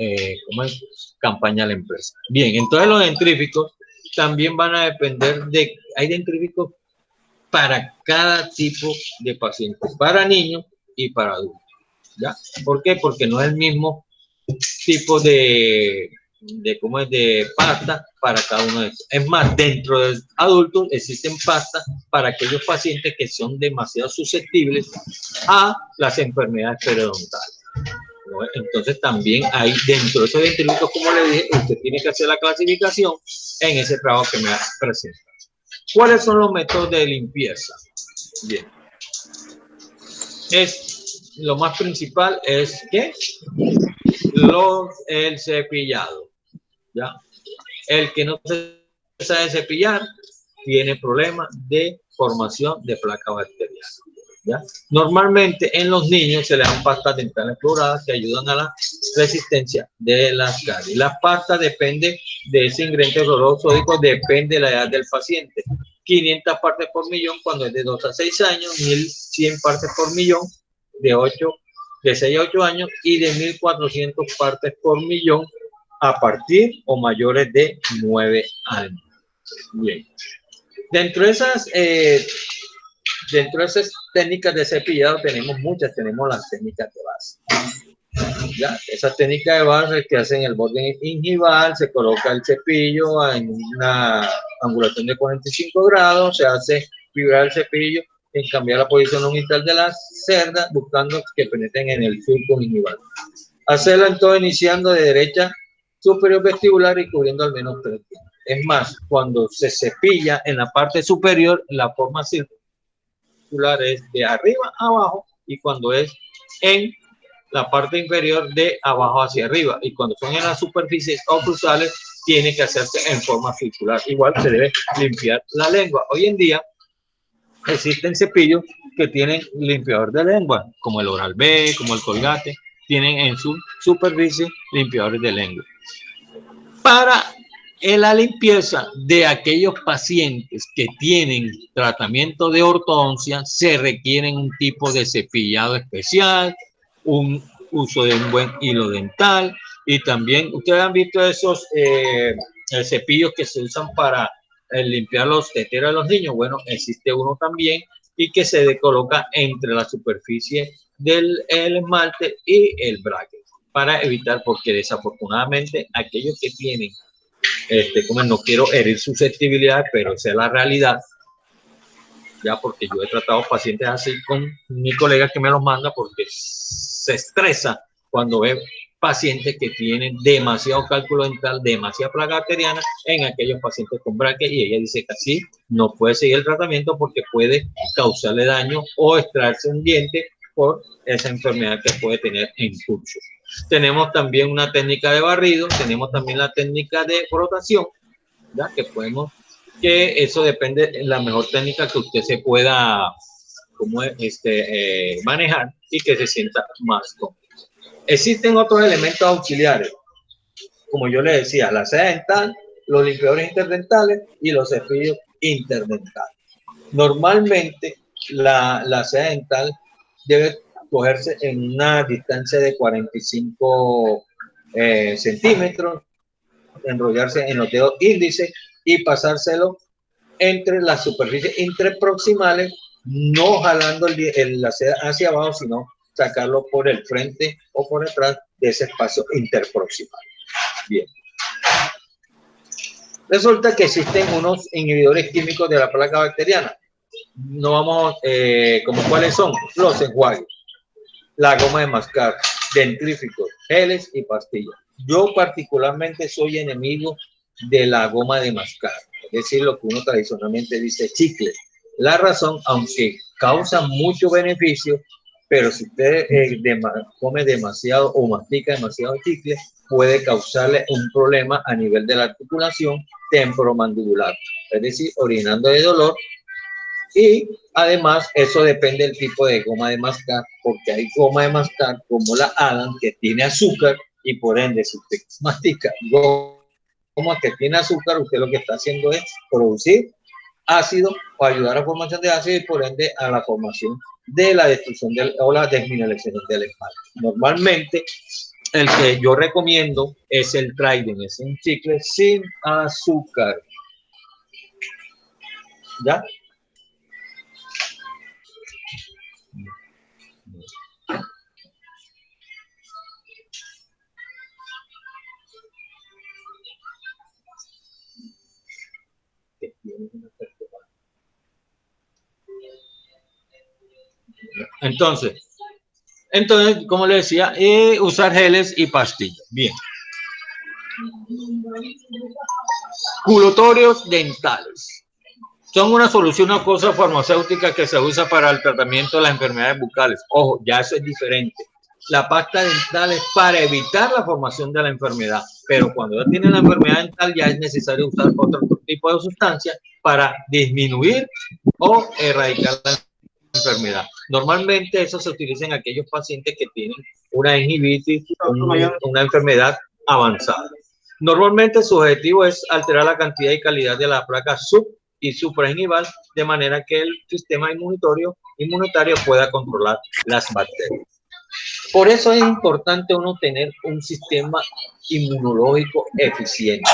campaña a la empresa. Bien, entonces los dentríficos también van a depender hay dentríficos para cada tipo de paciente, para niños y para adultos. ¿Ya? ¿Por qué? Porque no es el mismo tipo de cómo es de pasta para cada uno de esos. Es más, dentro de adultos existen pastas para aquellos pacientes que son demasiado susceptibles a las enfermedades periodontales. Entonces también hay dentro de esos dentífricos, como le dije, usted tiene que hacer la clasificación en ese trabajo que me ha presentado. ¿Cuáles son los métodos de limpieza? Bien. Lo más principal es que el cepillado. ¿Ya? El que no se sabe cepillar tiene problemas de formación de placa bacteriana. ¿Ya? Normalmente en los niños se le dan pastas dentales floradas que ayudan a la resistencia de las caries. La pasta depende de ese ingrediente fluorosódico, depende de la edad del paciente. 500 partes por millón cuando es de 2 a 6 años, 1100 partes por millón de 6 a 8 años y de 1400 partes por millón a partir o mayores de 9 años. Bien. Dentro de esas técnicas de cepillado tenemos muchas, tenemos las técnicas de base. ¿Ya? Esas técnicas de base que hacen el borde gingival, se coloca el cepillo en una angulación de 45 grados, se hace vibrar el cepillo en cambiar la posición longitudinal de las cerdas, buscando que penetren en el surco gingival. Hacerlo entonces iniciando de derecha superior vestibular y cubriendo al menos 3 días. Es más, cuando se cepilla en la parte superior, la forma circular es de arriba a abajo y cuando es en la parte inferior de abajo hacia arriba y cuando son en las superficies oclusales tiene que hacerse en forma circular. Igual se debe limpiar la lengua. Hoy en día existen cepillos que tienen limpiador de lengua, como el Oral-B, como el Colgate, tienen en su superficie limpiadores de lengua. Para la limpieza de aquellos pacientes que tienen tratamiento de ortodoncia, se requieren un tipo de cepillado especial, un uso de un buen hilo dental y también, ustedes han visto esos cepillos que se usan para limpiar los teteros de los niños. Bueno, existe uno también y que se coloca entre la superficie del esmalte y el bracket para evitar, porque desafortunadamente aquellos que tienen, como no quiero herir susceptibilidad, pero esa es la realidad, ya porque yo he tratado pacientes así con mi colega que me los manda porque se estresa cuando ve pacientes que tienen demasiado cálculo dental, demasiada placa bacteriana en aquellos pacientes con bracket y ella dice que así no puede seguir el tratamiento porque puede causarle daño o extraerse un diente por esa enfermedad que puede tener en curso. Tenemos también una técnica de barrido, tenemos también la técnica de frotación, ¿ya? Que eso depende de la mejor técnica que usted se pueda manejar y que se sienta más cómodo. Existen otros elementos auxiliares, como yo le decía, la seda dental, los limpiadores interdentales y los cepillos interdentales. Normalmente la seda dental debe cogerse en una distancia de 45 centímetros, enrollarse en los dedos índice y pasárselo entre las superficies interproximales, no jalando la seda hacia abajo, sino sacarlo por el frente o por detrás de ese espacio interproximal. Bien. Resulta que existen unos inhibidores químicos de la placa bacteriana. No vamos, como cuáles son los enjuagues, la goma de mascar, dentríficos, geles y pastillas. Yo particularmente soy enemigo de la goma de mascar, es decir, lo que uno tradicionalmente dice chicle. La razón, aunque causa mucho beneficio, pero si usted come demasiado o mastica demasiado chicle, puede causarle un problema a nivel de la articulación temporomandibular, es decir, orinando de dolor. Y además eso depende del tipo de goma de mascar, porque hay goma de mascar como la Adam que tiene azúcar y por ende si usted mastica goma que tiene azúcar, usted lo que está haciendo es producir ácido o ayudar a la formación de ácido y por ende a la formación de la destrucción o la desmineralización del esmalte. Normalmente el que yo recomiendo es el Trident, es un chicle sin azúcar. ¿Ya? Entonces, como le decía, usar geles y pastillas. Bien. Colutorios dentales. Son una solución, una cosa farmacéutica que se usa para el tratamiento de las enfermedades bucales. Ojo, ya eso es diferente. La pasta dental es para evitar la formación de la enfermedad, pero cuando ya tiene la enfermedad dental ya es necesario usar otro tipo de sustancia para disminuir o erradicar la enfermedad. Normalmente eso se utiliza en aquellos pacientes que tienen una gingivitis, una enfermedad avanzada. Normalmente su objetivo es alterar la cantidad y calidad de la placa sub y supragingival de manera que el sistema inmunitario pueda controlar las bacterias. Por eso es importante uno tener un sistema inmunológico eficiente.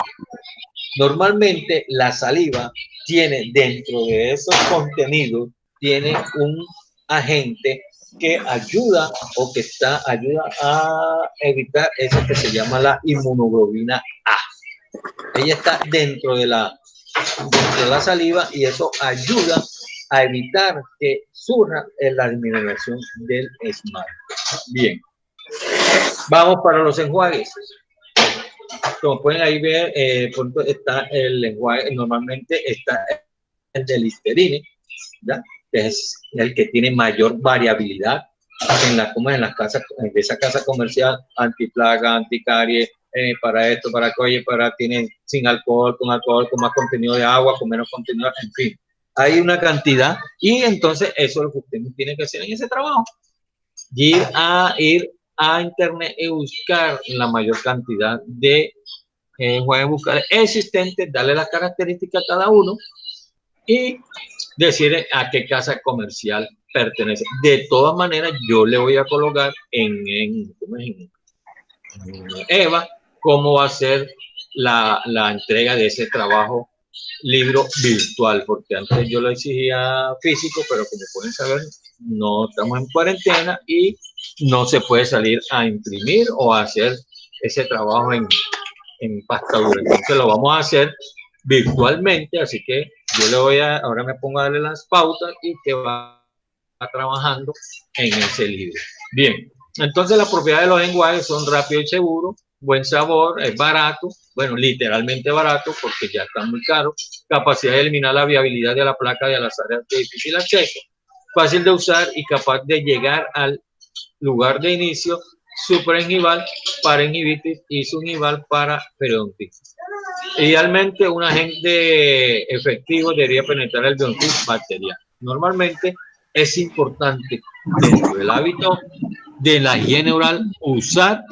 Normalmente la saliva tiene dentro de esos contenidos, tiene un agente que ayuda ayuda a evitar eso que se llama la inmunoglobina A. Ella está dentro de la saliva y eso ayuda a evitar que surja la eliminación del esmalte. Bien, vamos para los enjuagues. Como pueden ahí ver, está el enjuague, normalmente está el de Listerine, ¿ya? Que es el que tiene mayor variabilidad en las casas, en esa casa comercial, antiplaga, anticaries, para esto, para que, tienen sin alcohol, con más contenido de agua, con menos contenido, en fin. Hay una cantidad y entonces eso es lo que usted tiene que hacer en ese trabajo. Ir a internet y buscar la mayor cantidad de enjuagues bucales existentes, darle las características a cada uno y decir a qué casa comercial pertenece. De todas maneras, yo le voy a colocar en Eva cómo va a ser la entrega de ese trabajo libro virtual, porque antes yo lo exigía físico, pero como pueden saber, no estamos en cuarentena y no se puede salir a imprimir o a hacer ese trabajo en pasta dura. Entonces lo vamos a hacer virtualmente, así que yo ahora me pongo a darle las pautas y que va trabajando en ese libro. Bien, entonces las propiedades de los enjuagues son rápido y seguro, buen sabor, es barato, bueno, literalmente barato porque ya está muy caro, capacidad de eliminar la viabilidad de la placa de las áreas de difícil acceso, fácil de usar y capaz de llegar al lugar de inicio, supragingival para gingivitis y subgingival para periodontitis. Idealmente, un agente efectivo debería penetrar el biontis bacteriano. Normalmente es importante dentro del hábito de la higiene oral usar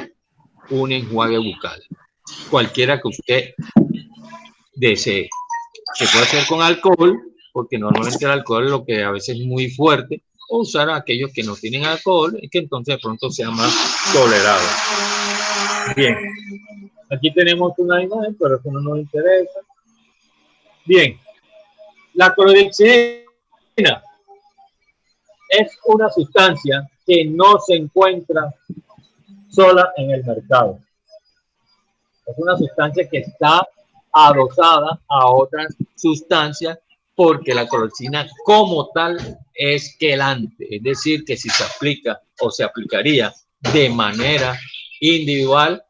un enjuague bucal, cualquiera que usted desee. Se puede hacer con alcohol, porque normalmente el alcohol es lo que a veces es muy fuerte, o usar a aquellos que no tienen alcohol y que entonces de pronto sea más tolerado. Bien, aquí tenemos una imagen, pero eso no nos interesa. Bien, la clorhexidina es una sustancia que no se encuentra sola en el mercado. Es una sustancia que está adosada a otras sustancias porque la clorhexidina como tal es quelante, es decir, que si se aplica o se aplicaría de manera individual,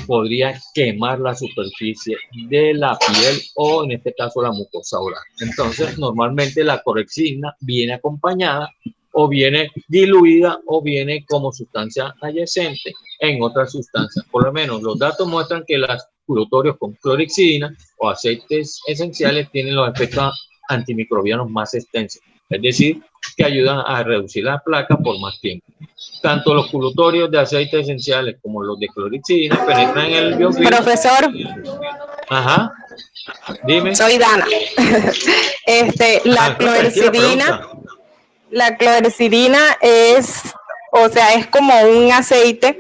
podría quemar la superficie de la piel o en este caso la mucosa oral. Entonces, normalmente la clorhexidina viene acompañada o viene diluida o viene como sustancia adyacente en otras sustancias. Por lo menos los datos muestran que los colutorios con clorhexidina o aceites esenciales tienen los efectos antimicrobianos más extensos, es decir, que ayudan a reducir la placa por más tiempo. Tanto los colutorios de aceites esenciales como los de clorhexidina penetran en el biofilm. Profesor. Ajá. Dime. Soy Dana. La clorhexidina es, o sea, es como un aceite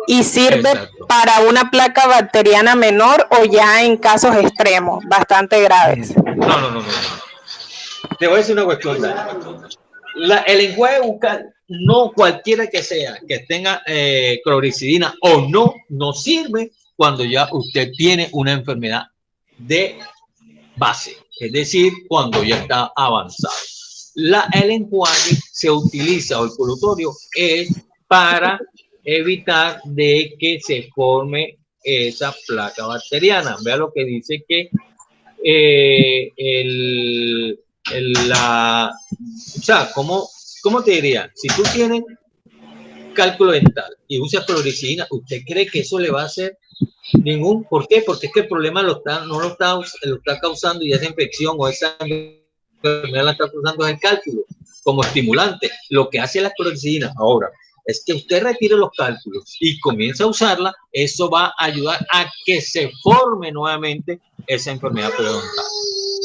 y sirve Exacto. para una placa bacteriana menor o ya en casos extremos, bastante graves. No. Te voy a decir una cuestión, Dana. El enjuague bucal, no cualquiera que sea, que tenga clorhexidina o no sirve cuando ya usted tiene una enfermedad de base, es decir, cuando ya está avanzado. el enjuague se utiliza, o el colutorio es para evitar de que se forme esa placa bacteriana. Vea lo que dice que o sea, ¿cómo te diría? Si tú tienes cálculo dental y usas clorexidina, ¿usted cree que eso le va a hacer ningún? ¿Por qué? Porque es que el problema no lo está causando, y esa infección o esa enfermedad la está causando es el cálculo como estimulante. Lo que hace la clorexidina ahora es que usted retire los cálculos y comienza a usarla. Eso va a ayudar a que se forme nuevamente esa enfermedad periodontal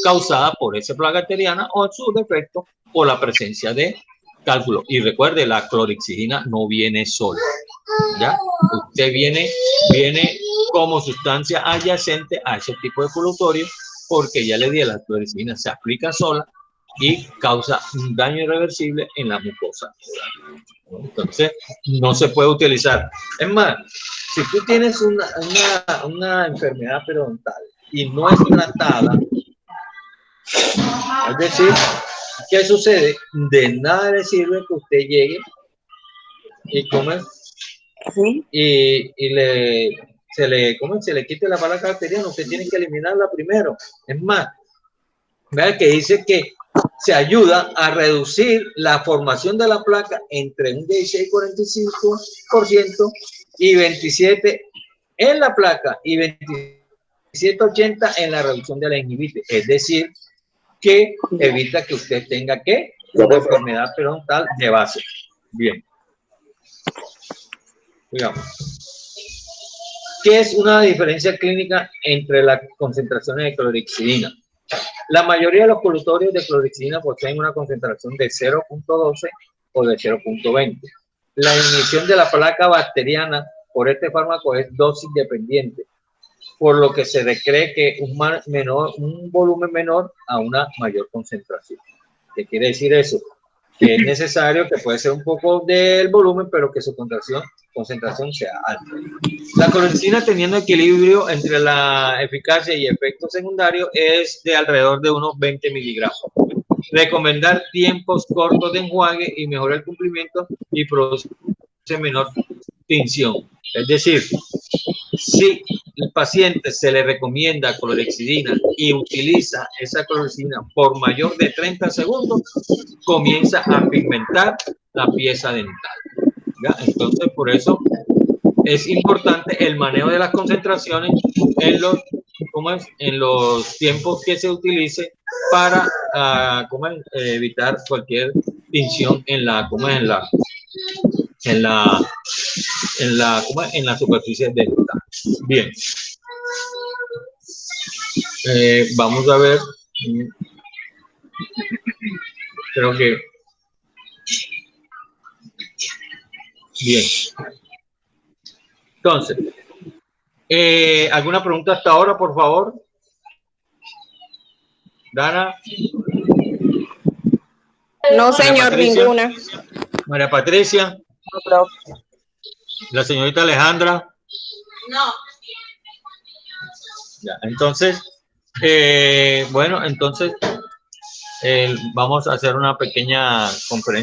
causada por esa plaga bacteriana o en su defecto por la presencia de cálculo. Y recuerde, la clorexidina no viene sola, ¿ya? Usted viene como sustancia adyacente a ese tipo de colutorio, porque ya le dije, la clorexidina se aplica sola y causa un daño irreversible en la mucosa. Entonces, no se puede utilizar. Es más, si tú tienes una enfermedad periodontal y no es tratada, es decir, ¿qué sucede? De nada le sirve que usted llegue y come y se le quite la placa bacteriana. Usted tiene que eliminarla primero. Es más, vea que dice que se ayuda a reducir la formación de la placa entre un 16,45% y 27% en la placa y 27,80% en la reducción de la gingivitis. Es decir, que evita que usted tenga una enfermedad periodontal de base. Bien. Digamos. ¿Qué es una diferencia clínica entre las concentraciones de clorexidina? La mayoría de los colutorios de clorexidina poseen una concentración de 0,12 o de 0,20. La inhibición de la placa bacteriana por este fármaco es dosis dependiente, por lo que se cree que un volumen menor a una mayor concentración. ¿Qué quiere decir eso? Que es necesario, que puede ser un poco del volumen, pero que su concentración sea alta. La clorexidina, teniendo equilibrio entre la eficacia y efectos secundarios, es de alrededor de unos 20 miligramos. Recomendar tiempos cortos de enjuague y mejora el cumplimiento y produce menor tinción. Es decir, si el paciente se le recomienda clorexidina y utiliza esa clorexidina por mayor de 30 segundos, comienza a pigmentar la pieza dental, ¿ya? Entonces, por eso es importante el manejo de las concentraciones en los tiempos que se utilice para evitar cualquier tinción en la superficie dental. Bien. Vamos a ver. Creo que bien. Entonces, ¿alguna pregunta hasta ahora, por favor? Dana. No, señor, ninguna. María Patricia. No. La señorita Alejandra. No. Ya, entonces, bueno, entonces vamos a hacer una pequeña conferencia.